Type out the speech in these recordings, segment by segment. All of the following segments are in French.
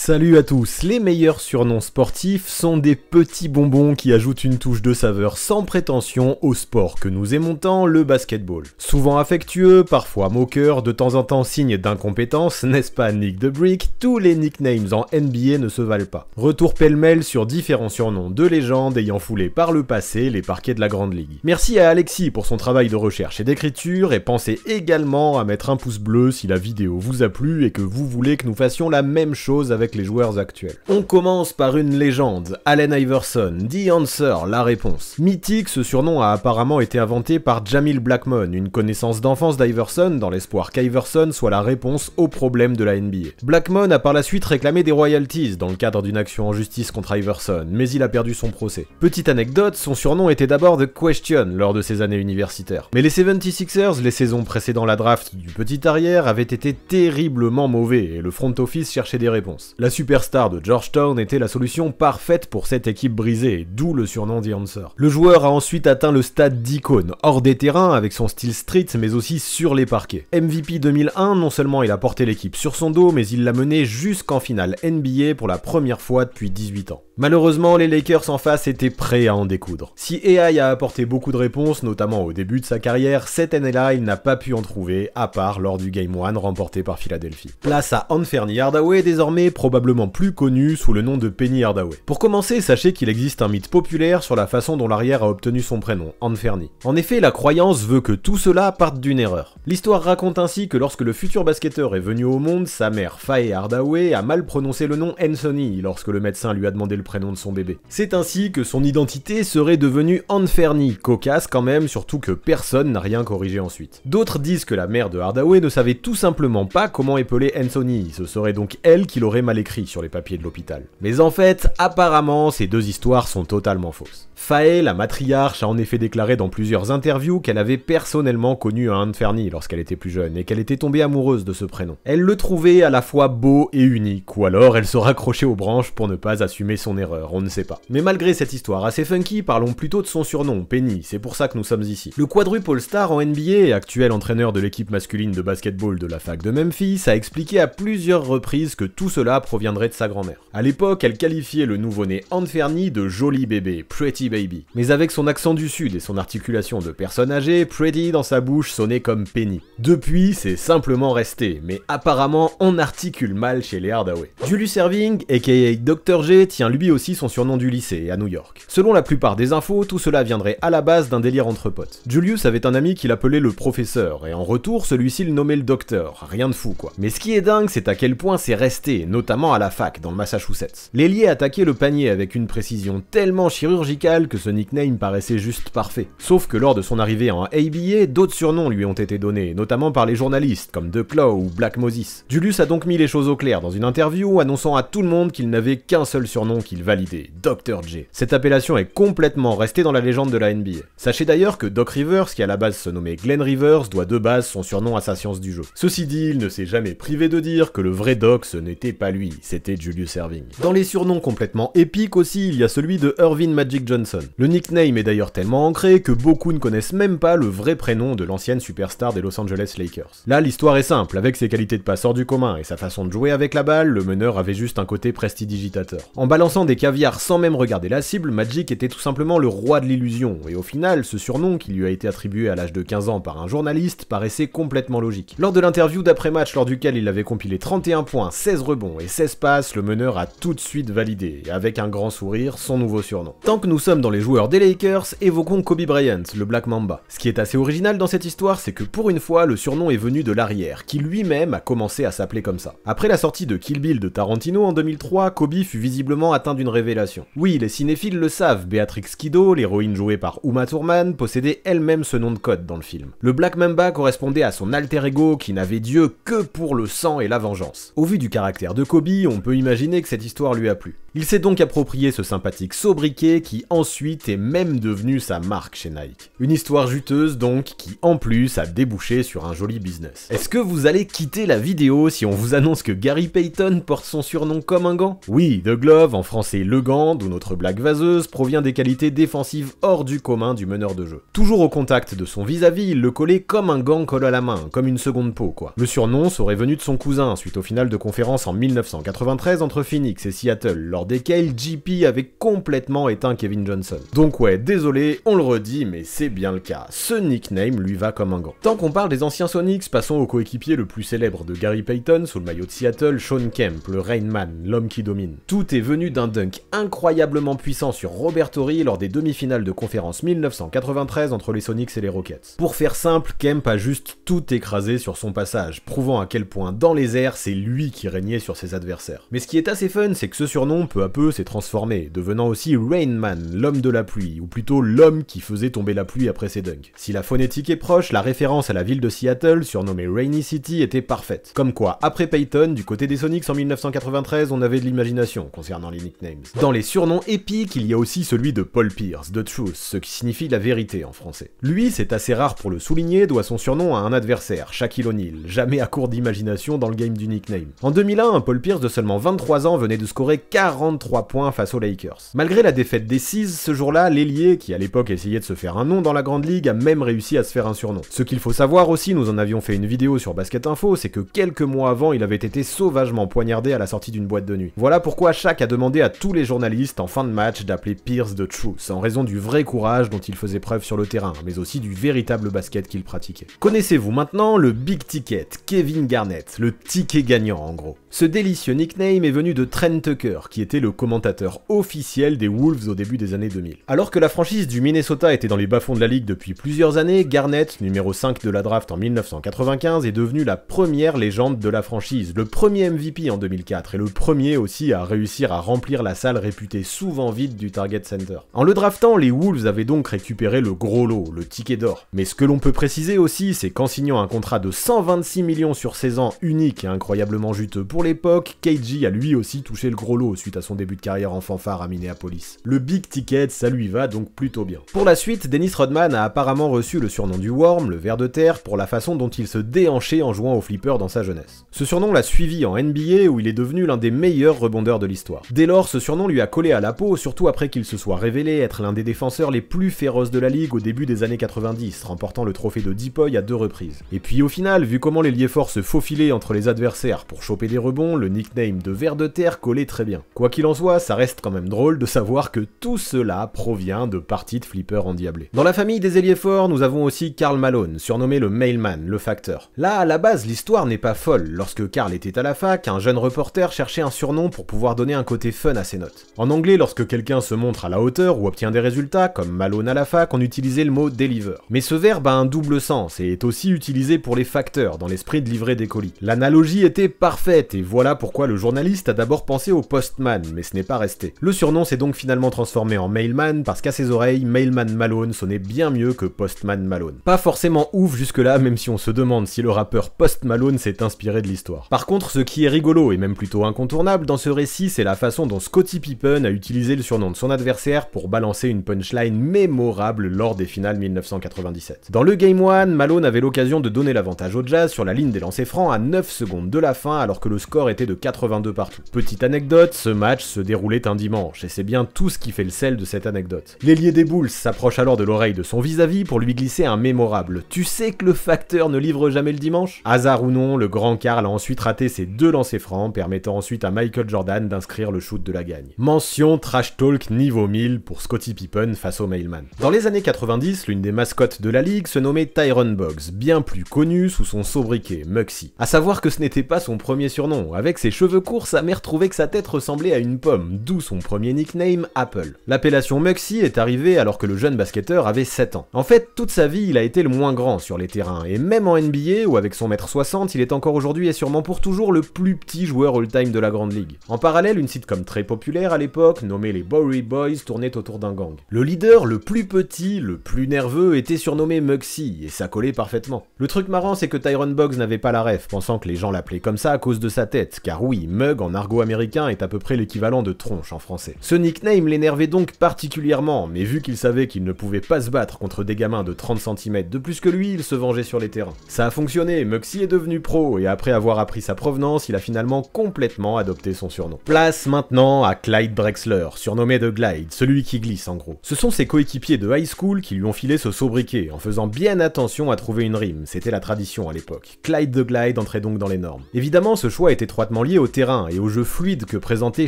Salut à tous, les meilleurs surnoms sportifs sont des petits bonbons qui ajoutent une touche de saveur sans prétention au sport que nous aimons tant, le basketball. Souvent affectueux, parfois moqueur, de temps en temps signe d'incompétence, n'est-ce pas Nick the Brick? Tous les nicknames en NBA ne se valent pas. Retour pêle-mêle sur différents surnoms de légendes ayant foulé par le passé les parquets de la Grande Ligue. Merci à Alexis pour son travail de recherche et d'écriture, et pensez également à mettre un pouce bleu si la vidéo vous a plu et que vous voulez que nous fassions la même chose avec les joueurs actuels. On commence par une légende, Allen Iverson, The Answer, la réponse. Mythique, ce surnom a apparemment été inventé par Jamil Blackmon, une connaissance d'enfance d'Iverson, dans l'espoir qu'Iverson soit la réponse au problème de la NBA. Blackmon a par la suite réclamé des royalties dans le cadre d'une action en justice contre Iverson, mais il a perdu son procès. Petite anecdote, son surnom était d'abord The Question lors de ses années universitaires. Mais les 76ers, les saisons précédant la draft du petit arrière, avaient été terriblement mauvais et le front office cherchait des réponses. La superstar de Georgetown était la solution parfaite pour cette équipe brisée, d'où le surnom The Answer. Le joueur a ensuite atteint le stade d'icône, hors des terrains avec son style street mais aussi sur les parquets. MVP 2001, non seulement il a porté l'équipe sur son dos, mais il l'a mené jusqu'en finale NBA pour la première fois depuis 18 ans. Malheureusement, les Lakers en face étaient prêts à en découdre. Si AI a apporté beaucoup de réponses, notamment au début de sa carrière, cette année-là, il n'a pas pu en trouver, à part lors du Game 1 remporté par Philadelphie. Place à Anthony Hardaway, désormais probablement plus connu sous le nom de Penny Hardaway. Pour commencer, sachez qu'il existe un mythe populaire sur la façon dont l'arrière a obtenu son prénom, Anthony. En effet, la croyance veut que tout cela parte d'une erreur. L'histoire raconte ainsi que lorsque le futur basketteur est venu au monde, sa mère, Faye Hardaway, a mal prononcé le nom Anthony lorsque le médecin lui a demandé le prénom de son bébé. C'est ainsi que son identité serait devenue Anthony, cocasse quand même, surtout que personne n'a rien corrigé ensuite. D'autres disent que la mère de Hardaway ne savait tout simplement pas comment épeler Anthony, ce serait donc elle qui l'aurait mal écrit sur les papiers de l'hôpital. Mais en fait, apparemment, ces deux histoires sont totalement fausses. Faye, la matriarche, a en effet déclaré dans plusieurs interviews qu'elle avait personnellement connu un Anthony lorsqu'elle était plus jeune et qu'elle était tombée amoureuse de ce prénom. Elle le trouvait à la fois beau et unique, ou alors elle se raccrochait aux branches pour ne pas assumer son erreur, on ne sait pas. Mais malgré cette histoire assez funky, parlons plutôt de son surnom, Penny, c'est pour ça que nous sommes ici. Le quadruple star en NBA, actuel entraîneur de l'équipe masculine de basketball de la fac de Memphis, a expliqué à plusieurs reprises que tout cela proviendrait de sa grand-mère. À l'époque, elle qualifiait le nouveau-né Anthony de joli bébé, pretty baby. Mais avec son accent du sud et son articulation de personne âgée, pretty dans sa bouche sonnait comme Penny. Depuis, c'est simplement resté, mais apparemment on articule mal chez les Hardaway. Julius Erving, aka Dr. J, tient lui aussi son surnom du lycée, à New York. Selon la plupart des infos, tout cela viendrait à la base d'un délire entre potes. Julius avait un ami qu'il appelait le professeur, et en retour, celui-ci le nommait le docteur. Rien de fou, quoi. Mais ce qui est dingue, c'est à quel point c'est resté, notamment à la fac, dans le Massachusetts. L'ailier attaquait le panier avec une précision tellement chirurgicale que ce nickname paraissait juste parfait. Sauf que lors de son arrivée en ABA, d'autres surnoms lui ont été donnés, notamment par les journalistes, comme The Claw ou Black Moses. Julius a donc mis les choses au clair dans une interview, annonçant à tout le monde qu'il n'avait qu'un seul surnom qu'il validait, Dr. J. Cette appellation est complètement restée dans la légende de la NBA. Sachez d'ailleurs que Doc Rivers, qui à la base se nommait Glenn Rivers, doit de base son surnom à sa science du jeu. Ceci dit, il ne s'est jamais privé de dire que le vrai Doc, ce n'était pas lui, c'était Julius Erving. Dans les surnoms complètement épiques aussi, il y a celui de Earvin Magic Johnson. Le nickname est d'ailleurs tellement ancré que beaucoup ne connaissent même pas le vrai prénom de l'ancienne superstar des Los Angeles Lakers. Là, l'histoire est simple, avec ses qualités de passeur du commun et sa façon de jouer avec la balle, le meneur avait juste un côté prestidigitateur. En balançant des caviars sans même regarder la cible, Magic était tout simplement le roi de l'illusion, et au final, ce surnom qui lui a été attribué à l'âge de 15 ans par un journaliste paraissait complètement logique. Lors de l'interview d'après-match lors duquel il avait compilé 31 points, 16 rebonds et 16 passes, le meneur a tout de suite validé, et avec un grand sourire, son nouveau surnom. Tant que nous sommes dans les joueurs des Lakers, évoquons Kobe Bryant, le Black Mamba. Ce qui est assez original dans cette histoire, c'est que pour une fois, le surnom est venu de l'arrière, qui lui-même a commencé à s'appeler comme ça. Après la sortie de Kill Bill de Tarantino en 2003, Kobe fut visiblement atteint d'une révélation. Oui, les cinéphiles le savent, Beatrix Kiddo, l'héroïne jouée par Uma Thurman, possédait elle-même ce nom de code dans le film. Le Black Mamba correspondait à son alter ego qui n'avait Dieu que pour le sang et la vengeance. Au vu du caractère de Kobe, on peut imaginer que cette histoire lui a plu. Il s'est donc approprié ce sympathique sobriquet qui ensuite est même devenu sa marque chez Nike. Une histoire juteuse donc qui en plus a débouché sur un joli business. Est-ce que vous allez quitter la vidéo si on vous annonce que Gary Payton porte son surnom comme un gant? Oui, The Glove, en français le gant, d'où notre blague vaseuse, provient des qualités défensives hors du commun du meneur de jeu. Toujours au contact de son vis-à-vis, il le collait comme un gant colle à la main, comme une seconde peau quoi. Le surnom serait venu de son cousin suite au final de conférence en 1900 1993 entre Phoenix et Seattle, lors desquels JP avait complètement éteint Kevin Johnson. Donc ouais, désolé, on le redit, mais c'est bien le cas. Ce nickname lui va comme un gant. Tant qu'on parle des anciens Sonics, passons au coéquipier le plus célèbre de Gary Payton sous le maillot de Seattle, Shawn Kemp, le Rain Man, l'homme qui domine. Tout est venu d'un dunk incroyablement puissant sur Robert Horry lors des demi-finales de conférence 1993 entre les Sonics et les Rockets. Pour faire simple, Kemp a juste tout écrasé sur son passage, prouvant à quel point dans les airs, c'est lui qui régnait sur ses adversaires. Mais ce qui est assez fun, c'est que ce surnom, peu à peu, s'est transformé, devenant aussi Rain Man, l'homme de la pluie, ou plutôt l'homme qui faisait tomber la pluie après ses dunks. Si la phonétique est proche, la référence à la ville de Seattle, surnommée Rainy City, était parfaite. Comme quoi, après Payton, du côté des Sonics en 1993, on avait de l'imagination concernant les nicknames. Dans les surnoms épiques, il y a aussi celui de Paul Pierce, The Truth, ce qui signifie la vérité en français. Lui, c'est assez rare pour le souligner, doit son surnom à un adversaire, Shaquille O'Neal, jamais à court d'imagination dans le game du nickname. En 2001, un Paul Pierce de seulement 23 ans venait de scorer 43 points face aux Lakers. Malgré la défaite des Seas, ce jour-là, l'ailier, qui à l'époque essayait de se faire un nom dans la grande ligue, a même réussi à se faire un surnom. Ce qu'il faut savoir aussi, nous en avions fait une vidéo sur Basket Info, c'est que quelques mois avant, il avait été sauvagement poignardé à la sortie d'une boîte de nuit. Voilà pourquoi Shaq a demandé à tous les journalistes en fin de match d'appeler Pierce The Truth, en raison du vrai courage dont il faisait preuve sur le terrain, mais aussi du véritable basket qu'il pratiquait. Connaissez-vous maintenant le Big Ticket, Kevin Garnett, le ticket gagnant en gros. Ce délicieux nickname est venu de Trent Tucker, qui était le commentateur officiel des Wolves au début des années 2000. Alors que la franchise du Minnesota était dans les bas-fonds de la ligue depuis plusieurs années, Garnett, numéro 5 de la draft en 1995, est devenu la première légende de la franchise, le premier MVP en 2004 et le premier aussi à réussir à remplir la salle réputée souvent vide du Target Center. En le draftant, les Wolves avaient donc récupéré le gros lot, le ticket d'or. Mais ce que l'on peut préciser aussi, c'est qu'en signant un contrat de 126 millions sur 16 ans, unique et incroyablement juteux pour l'époque, KG a lui aussi touché le gros lot suite à son début de carrière en fanfare à Minneapolis. Le Big Ticket, ça lui va donc plutôt bien. Pour la suite, Dennis Rodman a apparemment reçu le surnom du Worm, le ver de terre, pour la façon dont il se déhanchait en jouant au flipper dans sa jeunesse. Ce surnom l'a suivi en NBA où il est devenu l'un des meilleurs rebondeurs de l'histoire. Dès lors, ce surnom lui a collé à la peau, surtout après qu'il se soit révélé être l'un des défenseurs les plus féroces de la ligue au début des années 90, remportant le trophée de Depoy à 2 reprises. Et puis au final, vu comment l'ailier fort se faufilait entre les adversaires pour choper des rebonds, le nickname de ver de terre collait très bien. Quoi qu'il en soit, ça reste quand même drôle de savoir que tout cela provient de parties de flipper endiablées. Dans la famille des ailiers forts, nous avons aussi Karl Malone, surnommé le Mailman, le facteur. Là, à la base, l'histoire n'est pas folle. Lorsque Karl était à la fac, un jeune reporter cherchait un surnom pour pouvoir donner un côté fun à ses notes. En anglais, lorsque quelqu'un se montre à la hauteur ou obtient des résultats, comme Malone à la fac, on utilisait le mot deliver. Mais ce verbe a un double sens et est aussi utilisé pour les facteurs, dans l'esprit de livrer des colis. L'analogie était parfaite et voilà pourquoi le journaliste a d'abord pensé au postman, mais ce n'est pas resté. Le surnom s'est donc finalement transformé en Mailman parce qu'à ses oreilles, Mailman Malone sonnait bien mieux que Postman Malone. Pas forcément ouf jusque-là, même si on se demande si le rappeur Post Malone s'est inspiré de l'histoire. Par contre, ce qui est rigolo et même plutôt incontournable dans ce récit, c'est la façon dont Scottie Pippen a utilisé le surnom de son adversaire pour balancer une punchline mémorable lors des finales 1997. Dans le Game 1, Malone avait l'occasion de donner l'avantage au Jazz sur la ligne des lancers francs à 9 secondes de la fin alors que le score était de 82 partout. Petite anecdote, ce match se déroulait un dimanche et c'est bien tout ce qui fait le sel de cette anecdote. L'ailier des Bulls s'approche alors de l'oreille de son vis-à-vis pour lui glisser un mémorable. Tu sais que le facteur ne livre jamais le dimanche? Hasard ou non, le grand Karl a ensuite raté ses 2 lancers francs, permettant ensuite à Michael Jordan d'inscrire le shoot de la gagne. Mention trash talk niveau 1000 pour Scottie Pippen face au Mailman. Dans les années 90, l'une des mascottes de la ligue se nommait Tyrone Boggs, bien plus connu sous son sobriquet, Muggsy. À savoir que ce n'était pas son premier surnom. Avec ses cheveux courts, sa mère trouvait que sa tête ressemblait à une pomme, d'où son premier nickname, Apple. L'appellation Muggsy est arrivée alors que le jeune basketteur avait 7 ans. En fait, toute sa vie, il a été le moins grand sur les terrains, et même en NBA, où avec son 1m60, il est encore aujourd'hui et sûrement pour toujours le plus petit joueur all-time de la grande ligue. En parallèle, une sitcom très populaire à l'époque, nommée les Bowery Boys, tournait autour d'un gang. Le leader, le plus petit, le plus nerveux, était surnommé Muggsy, et ça collait parfaitement. Le truc marrant, c'est que Tyrone Boggs n'avait pas la ref, pensant que les gens l'appelaient comme ça à cause de sa tête, car oui, Mug en argot américain est à peu près l'équivalent de tronche en français. Ce nickname l'énervait donc particulièrement, mais vu qu'il savait qu'il ne pouvait pas se battre contre des gamins de 30 cm de plus que lui, il se vengeait sur les terrains. Ça a fonctionné, Muggsy est devenu pro, et après avoir appris sa provenance, il a finalement complètement adopté son surnom. Place maintenant à Clyde Drexler, surnommé The Glide, celui qui glisse en gros. Ce sont ses coéquipiers de high school qui lui ont filé ce sobriquet, en faisant bien attention à trouver une rime, c'était la tradition à l'époque. Clyde The Glide entrait donc dans les normes. Évidemment, ce choix est étroitement lié au terrain et au jeu fluide que présentait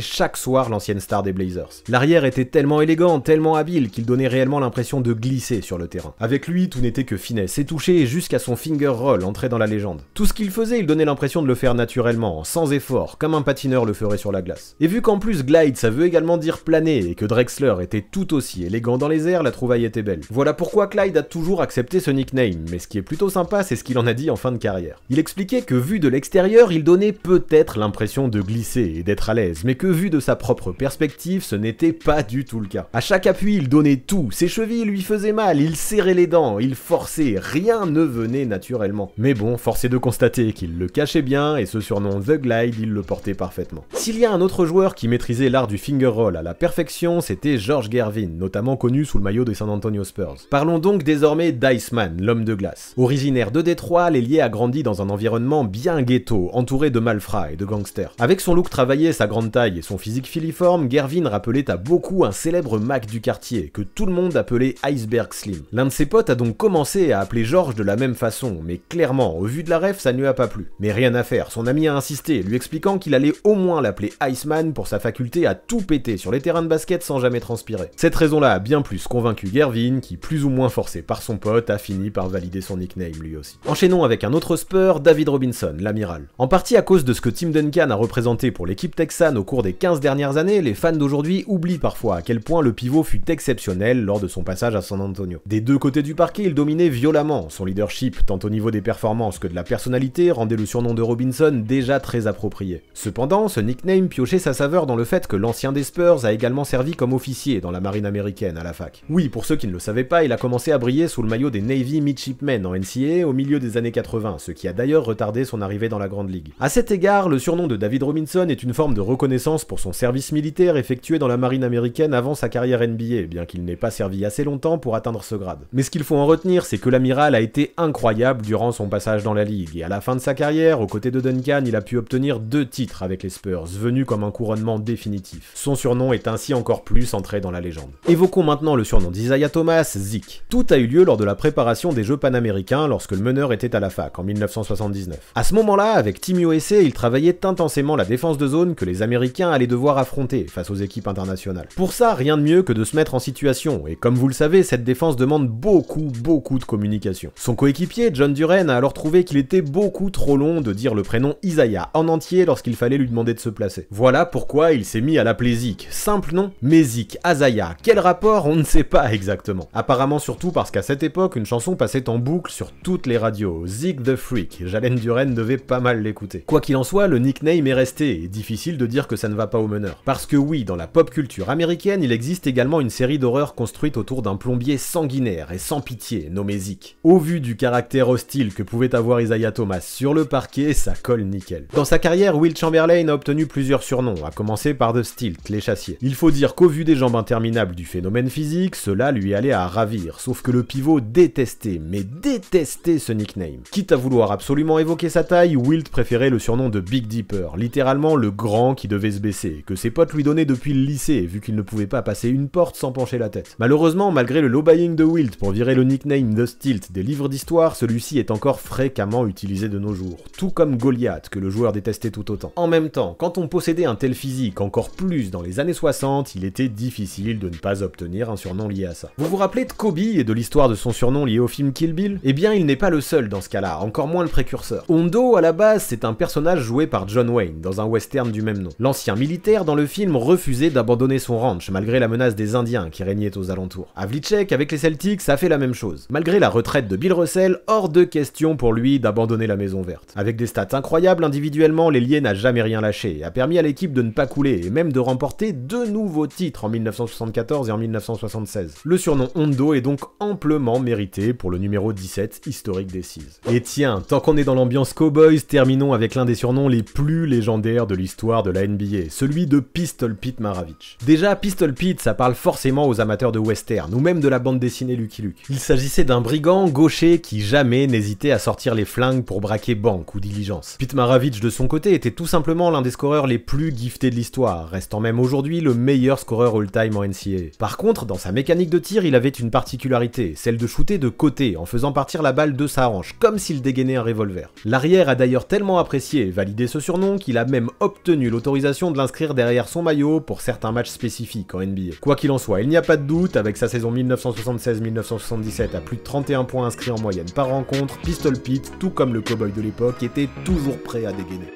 chaque soir l'ancienne star des Blazers. L'arrière était tellement élégant, tellement habile qu'il donnait réellement l'impression de glisser sur le terrain. Avec lui, tout n'était que finesse et toucher jusqu'à son finger roll entré dans la légende. Tout ce qu'il faisait, il donnait l'impression de le faire naturellement, sans effort, comme un patineur le ferait sur la glace. Et vu qu'en plus glide ça veut également dire planer et que Drexler était tout aussi élégant dans les airs, la trouvaille était belle. Voilà pourquoi Clyde a toujours accepté ce nickname, mais ce qui est plutôt sympa, c'est ce qu'il en a dit en fin de carrière. Il expliquait que vu de l'extérieur, il donnait peut-être l'impression de glisser et d'être à l'aise, mais que vu de sa propre perspective, ce n'était pas du tout le cas. À chaque appui, il donnait tout, ses chevilles lui faisaient mal, il serrait les dents, il forçait, rien ne venait naturellement. Mais bon, force est de constater qu'il le cachait bien, et ce surnom The Glide, il le portait parfaitement. S'il y a un autre joueur qui maîtrisait l'art du finger roll à la perfection, c'était George Gervin, notamment connu sous le maillot des San Antonio Spurs. Parlons donc désormais d'Iceman, l'homme de glace. Originaire de Détroit, l'ailier a grandi dans un environnement bien ghetto, entouré de malfrats et de gangsters. Avec son look travaillé, sa grande taille et son physique filiforme, Gervin rappelait à beaucoup un célèbre Mac du quartier, que tout le monde appelait Iceberg Slim. L'un de ses potes a donc commencé à appeler George de la même façon, mais clairement, au vu de la ref, ça ne lui a pas plu. Mais rien à faire, son ami a insisté, lui expliquant qu'il allait au moins l'appeler Iceman pour sa faculté à tout péter sur les terrains de basket sans jamais transpirer. Cette raison-là a bien plus convaincu Gervin, qui, plus ou moins forcé par son pote, a fini par valider son nickname lui aussi. Enchaînons avec un autre Spur, David Robinson, l'amiral. En partie à cause de ce que Tim Duncan a représenté pour l'équipe texane au cours des 15 dernières années, les fans d'aujourd'hui oublient parfois à quel point le pivot fut exceptionnel lors de son passage à San Antonio. Des deux côtés du parquet, il dominait violemment. Son leadership, tant au niveau des performances que de la personnalité, rendait le surnom de Robinson déjà très approprié. Cependant, ce nickname piochait sa saveur dans le fait que l'ancien des Spurs a également servi comme officier dans la marine américaine à la fac. Oui, pour ceux qui ne le savaient pas, il a commencé à briller sous le maillot des Navy Midshipmen en NCAA au milieu des années 80, ce qui a d'ailleurs retardé son arrivée dans la Grande Ligue. À cet égard, le surnom de David Robinson est une forme de reconnaissance pour son service militaire effectué dans la marine américaine avant sa carrière NBA, bien qu'il n'ait pas servi assez longtemps pour atteindre ce grade. Mais ce qu'il faut en retenir, c'est que l'amiral a été incroyable durant son passage dans la ligue, et à la fin de sa carrière, aux côtés de Duncan, il a pu obtenir 2 titres avec les Spurs, venus comme un couronnement définitif. Son surnom est ainsi encore plus entré dans la légende. Évoquons maintenant le surnom d'Isaiah Thomas, Zeke. Tout a eu lieu lors de la préparation des Jeux panaméricains lorsque le meneur était à la fac, en 1979. À ce moment-là, avec Team USA, il travaillait intensément la défense de zone que les Américains allaient devoir affronter face aux équipes internationales. Pour ça, rien de mieux que de se mettre en situation, et comme vous le savez, cette défense demande beaucoup de communication. Son coéquipier, John Duren, a alors trouvé qu'il était beaucoup trop long de dire le prénom Isaiah en entier lorsqu'il fallait lui demander de se placer. Voilà pourquoi il s'est mis à l'appeler Zeke. Simple nom, mais Zeke, Isaiah, quel rapport, on ne sait pas exactement. Apparemment surtout parce qu'à cette époque, une chanson passait en boucle sur toutes les radios, Zeke the Freak, Jalen Duren devait pas mal l'écouter. Quoi qu'il en soit, le nickname est resté, et difficile de dire que ça ne va pas au meneur. Parce que oui, dans la pop culture américaine, il existe également une série d'horreurs construite autour d'un plombier sanguinaire et sans pitié, nommé Zeke. Au vu du caractère hostile que pouvait avoir Isaiah Thomas sur le parquet, ça colle nickel. Dans sa carrière, Wilt Chamberlain a obtenu plusieurs surnoms, à commencer par The Stilt, les chassiers. Il faut dire qu'au vu des jambes interminables du phénomène physique, cela lui allait à ravir, sauf que le pivot détestait, mais détestait ce nickname. Quitte à vouloir absolument évoquer sa taille, Wilt préférait le surnom de Big Dipper, littéralement le grand qui devait se baisser, que ses potes lui donnaient depuis le lycée, vu qu'il ne pouvait pas passer une porte sans pencher la tête. Malheureusement, malgré le lowbuying de Wilt pour virer le nickname The Stilt des livres d'histoire, celui-ci est encore fréquemment utilisé de nos jours, tout comme Goliath, que le joueur détestait tout autant. En même temps, quand on possédait un tel physique, encore plus dans les années 60, il était difficile de ne pas obtenir un surnom lié à ça. Vous vous rappelez de Kobe et de l'histoire de son surnom lié au film Kill Bill? Eh bien, il n'est pas le seul dans ce cas-là, encore moins le précurseur. Hondo, à la base, c'est un personnage joué par John Wayne, dans un western du même nom. L'ancien militaire dans le film refusait d'abandonner son ranch, malgré la menace des Indiens qui régnaient aux alentours. Havlicek, avec les Celtics, ça fait la même chose. Malgré la retraite de Bill Russell, hors de question pour lui d'abandonner la Maison Verte. Avec des stats incroyables individuellement, l'ailier n'a jamais rien lâché, et a permis à l'équipe de ne pas couler, et même de remporter 2 nouveaux titres en 1974 et en 1976. Le surnom Hondo est donc amplement mérité pour le numéro 17 historique des Seas. Et tiens, tant qu'on est dans l'ambiance Cowboys, terminons avec l'un des surnoms les plus légendaires de l'histoire de la NBA, celui de Pistol Pete Maravich. Déjà, Pistol Pete, ça parle forcément aux amateurs de western, ou même de la bande dessinée Lucky Luke. Il s'agissait d'un brigand gaucher qui jamais n'hésitait à sortir les flingues pour braquer banque ou diligence. Pete Maravich, de son côté, était tout simplement l'un des scoreurs les plus giftés de l'histoire, restant même aujourd'hui le meilleur scoreur all-time en NCAA. Par contre, dans sa mécanique de tir, il avait une particularité, celle de shooter de côté, en faisant partir la balle de sa hanche, comme s'il dégainait un revolver. L'arrière a d'ailleurs tellement apprécié validé ce surnom qu'il a même obtenu l'autorisation de l'inscrire derrière son maillot pour certains matchs spécifiques en NBA. Quoi qu'il en soit, il n'y a pas de doute, avec sa saison 1976-1977 à plus de 31 points inscrits en moyenne par rencontre, Pistol Pete, tout comme le cowboy de l'époque, était toujours prêt à dégainer.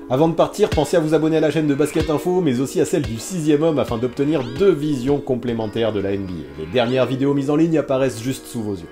Avant de partir, pensez à vous abonner à la chaîne de Basket Info, mais aussi à celle du 6ème homme afin d'obtenir 2 visions complémentaires de la NBA. Les dernières vidéos mises en ligne apparaissent juste sous vos yeux.